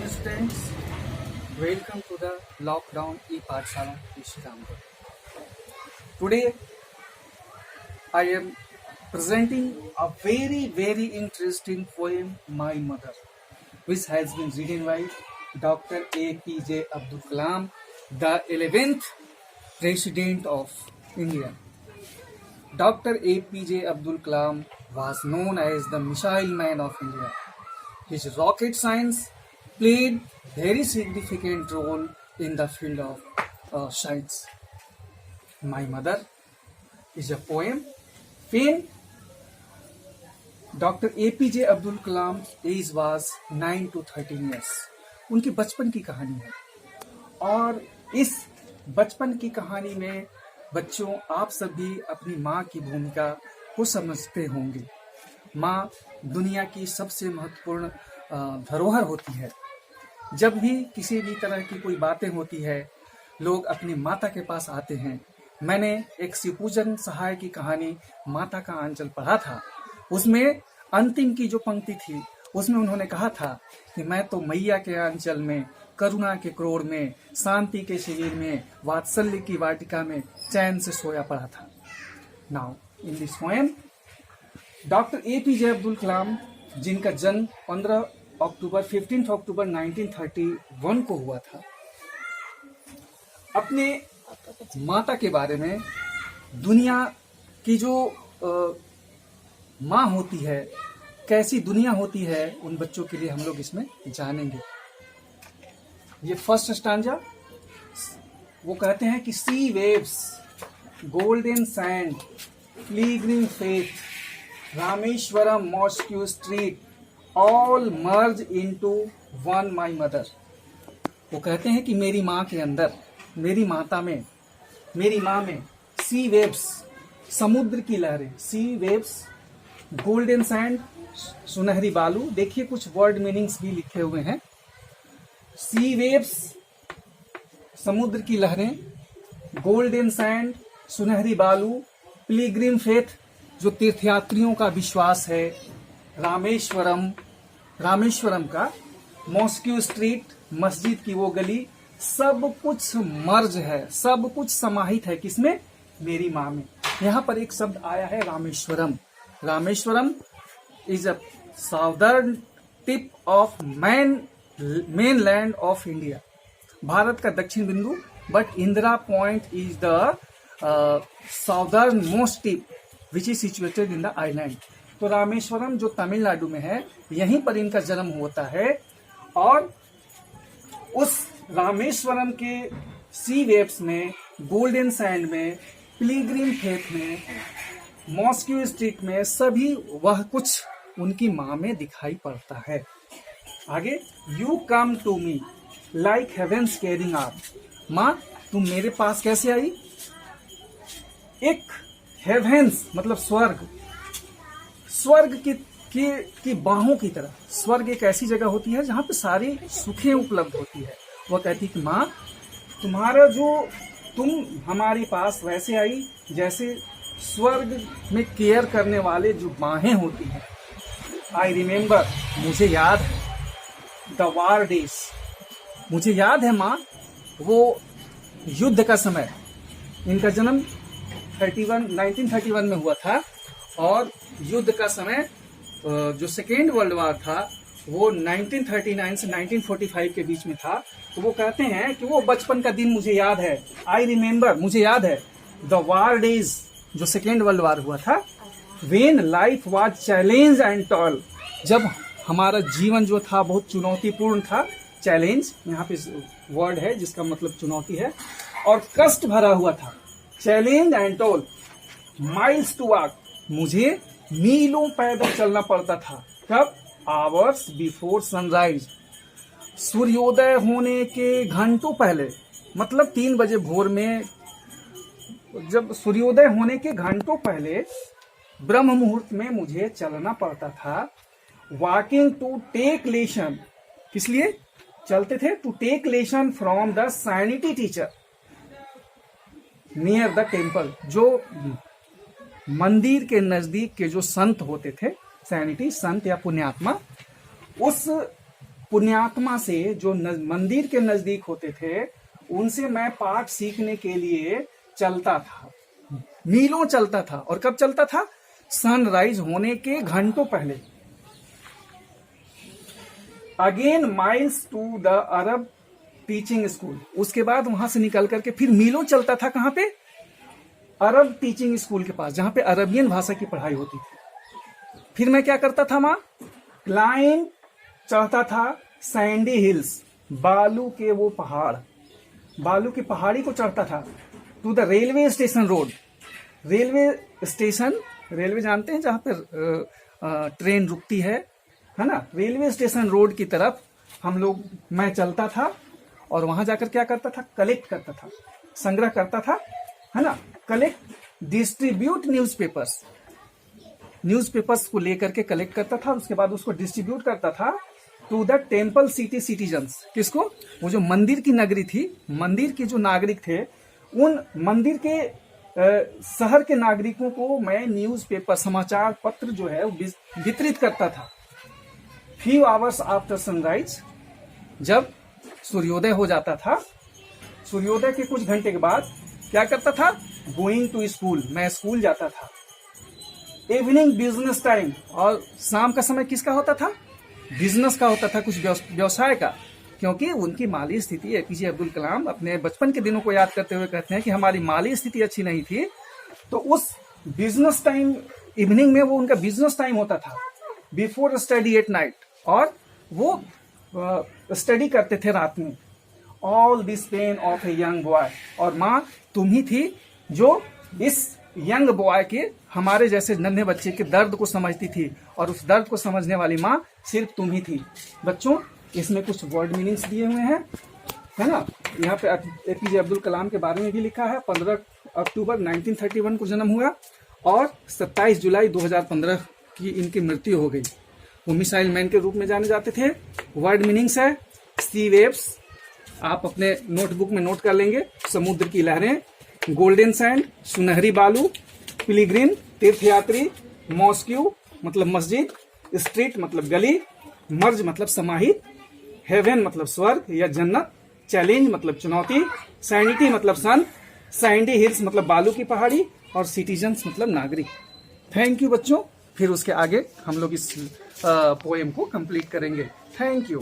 Dear students, welcome to the Lockdown e-Pathshala Ishtamgarh. Today, I am presenting a very interesting poem, My Mother, which has been written by Dr. APJ Abdul Kalam, the 11th President of India. Dr. APJ Abdul Kalam was known as the Missile Man of India. His rocket science played very significant role in the field of science. My Mother is a poem. When Dr. APJ Abdul Kalam's age was 9 to 13 years. उनकी बचपन की कहानी है और इस बचपन की कहानी में बच्चों आप सभी अपनी माँ की भूमिका को समझते होंगे। माँ दुनिया की सबसे महत्वपूर्ण धरोहर होती है। जब भी किसी भी तरह की कोई बातें होती है, लोग अपनी माता के पास आते हैं। मैंने एक शिवपूजन सहाय की कहानी माता का आंचल पढ़ा था। उसमें अंतिम की जो पंक्ति थी, उसमें उन्होंने कहा था कि मैं तो मैया के आंचल में, करुणा के क्रोड़ में, शांति के शिविर में, वात्सल्य की वाटिका में चैन से सोया पड़ा था। Now in this poem doctor APJ Abdul Kalam, जिनका जन्म 15 अक्टूबर 1931 को हुआ था, अपने माता के बारे में, दुनिया की जो माँ होती है, कैसी दुनिया होती है, उन बच्चों के लिए हम लोग इसमें जानेंगे। ये फर्स्ट स्टांजा, वो कहते हैं कि sea waves, golden sand, pilgrim faith, Rameswaram, mosque street, all merge into one my mother. वो कहते हैं कि मेरी माँ के अंदर, मेरी माता में, मेरी माँ में सी वेव्स, समुद्र की लहरें, सी वेव्स, गोल्डन सैंड, सुनहरी बालू। देखिए कुछ वर्ड मीनिंग्स भी लिखे हुए हैं। सी वेव्स, समुद्र की लहरें, गोल्डन सैंड, सुनहरी बालू, पिलग्रिम फेथ, जो तीर्थयात्रियों का विश्वास है, रामेश्वरम, रामेश्वरम का, मॉस्क्यू स्ट्रीट, मस्जिद की वो गली, सब कुछ मर्ज है, सब कुछ समाहित है किसमें? मेरी माँ में। यहाँ पर एक शब्द आया है Rameswaram. Rameswaram is a southern tip of main land of India, Bharat का दक्षिण बिंदु, but Indira point is the southern most tip which is situated in the island. तो रामेश्वरम जो तमिलनाडु में है, यहीं पर इनका जन्म होता है। और उस रामेश्वरम के सी वेव्स में, गोल्डन सैंड में, पिलग्रिम फेथ में, मॉस्क्यू स्ट्रीट में, सभी वह कुछ उनकी माँ में दिखाई पड़ता है। आगे, you come to me like heavens caring arm. माँ तुम मेरे पास कैसे आई? एक हेवेंस मतलब स्वर्ग, स्वर्ग की बाहों की तरह। स्वर्ग एक ऐसी जगह होती है जहां पे सारी सुखें उपलब्ध होती है। वह कहती कि माँ तुम्हारा जो, तुम हमारे पास वैसे आई जैसे स्वर्ग में केयर करने वाले जो बाहें होती हैं। आई रिमेम्बर, मुझे याद है, द वार डेज, मुझे याद है माँ वो युद्ध का समय। इनका जन्म 1931 में हुआ था और युद्ध का समय जो सेकेंड वर्ल्ड वार था वो 1939 से 1945 के बीच में था। तो वो कहते हैं कि वो बचपन का दिन मुझे याद है। आई रिमेम्बर, मुझे याद है, द वार डेज, जो सेकेंड वर्ल्ड वार हुआ था, when life was challenge and toll, जब हमारा जीवन जो था बहुत चुनौतीपूर्ण था। चैलेंज यहाँ पे वर्ड है जिसका मतलब चुनौती है, और कष्ट भरा हुआ था। Challenge and tall, miles to walk, मुझे मीलों पैदल चलना पड़ता था। कब? आवर्स बिफोर सनराइज, सूर्योदय होने के घंटों पहले, मतलब 3 बजे भोर में, जब सूर्योदय होने के घंटों पहले ब्रह्म मुहूर्त में मुझे चलना पड़ता था। वॉकिंग टू टेक लेसन, किस लिए चलते थे? To take lesson from the sanity teacher near the temple, जो मंदिर के नजदीक के जो संत होते थे, सैनिटी, संत या पुण्यात्मा, उस पुण्यात्मा से जो मंदिर के नजदीक होते थे, उनसे मैं पाठ सीखने के लिए चलता था, मीलों चलता था। और कब चलता था? सनराइज होने के घंटों पहले। Again miles to the Arab teaching school. उसके बाद वहां से निकल करके फिर मीलों चलता था। कहां पे? अरब टीचिंग स्कूल के पास, जहां पे अरबियन भाषा की पढ़ाई होती थी। फिर मैं क्या करता था मां? क्लाइंब, चढ़ता था सैंडी हिल्स, बालू के वो पहाड़, बालू की पहाड़ी को चढ़ता था। To the railway station road. Railway station, railway जानते हैं जहां पर ट्रेन रुकती है ना? रेलवे स्टेशन रोड की तरफ मैं चलता था और वहां जाकर क्या करता था? कलेक्ट करता था, संग्रह करता था, है ना? कलेक्ट, डिस्ट्रीब्यूट न्यूज़पेपर्स, न्यूज़पेपर्स को लेकर के कलेक्ट करता था। उसके बाद उसको डिस्ट्रीब्यूट करता था to the temple city citizens. किसको? वो जो मंदिर की नगरी थी, मंदिर के जो नागरिक थे, उन मंदिर के शहर के नागरिकों को मैं न्यूज़पेपर, समाचार पत्र जो है वितरित करता था। फ्यू आवर्स आफ्टर सनराइज, जब सूर्योदय हो जाता था, सूर्योदय के कुछ घंटे के बाद क्या करता था? गोइंग टू स्कूल, मैं स्कूल जाता था। इवनिंग बिजनेस टाइम, और शाम का समय किसका होता था? बिजनेस का होता था, कुछ व्यवसाय का। क्योंकि उनकी माली स्थिति, एपीजे अब्दुल कलाम अपने बचपन के दिनों को याद करते हुए कहते हैं कि हमारी माली स्थिति अच्छी नहीं थी, तो उस बिजनेस टाइम, इवनिंग में वो उनका बिजनेस टाइम होता था। बिफोर स्टडी एट नाइट, और वो स्टडी करते थे रात में। All this pain of a young boy, और माँ तुम ही थी जो इस यंग बॉय के, हमारे जैसे नन्हे बच्चे के दर्द को समझती थी, और उस दर्द को समझने वाली माँ सिर्फ तुम ही थी। बच्चों, इसमें कुछ वर्ड मीनिंग्स दिए हुए हैं, है ना? यहाँ पे एपीजे अब्दुल कलाम के बारे में भी लिखा है। 15 अक्टूबर 1931 को जन्म हुआ और 27 जुलाई 2015 की इनकी मृत्यु हो गई। वो मिसाइल मैन के रूप में जाने जाते थे। वर्ड मीनिंग्स है सी वेव्स, आप अपने नोटबुक में नोट कर लेंगे। समुद्र की लहरें, गोल्डन सैंड, सुनहरी बालू, पिलिग्रिम तीर्थयात्री, मॉस्क्यू मतलब मस्जिद, स्ट्रीट मतलब गली, मर्ज मतलब समाहित, हेवन मतलब स्वर्ग या जन्नत, चैलेंज मतलब चुनौती, सैनिटी मतलब सन, सैंडी हिल्स मतलब बालू की पहाड़ी, और सिटीजन्स मतलब नागरिक। थैंक यू बच्चों। फिर उसके आगे हम लोग इस पोएम को कंप्लीट करेंगे। Thank you.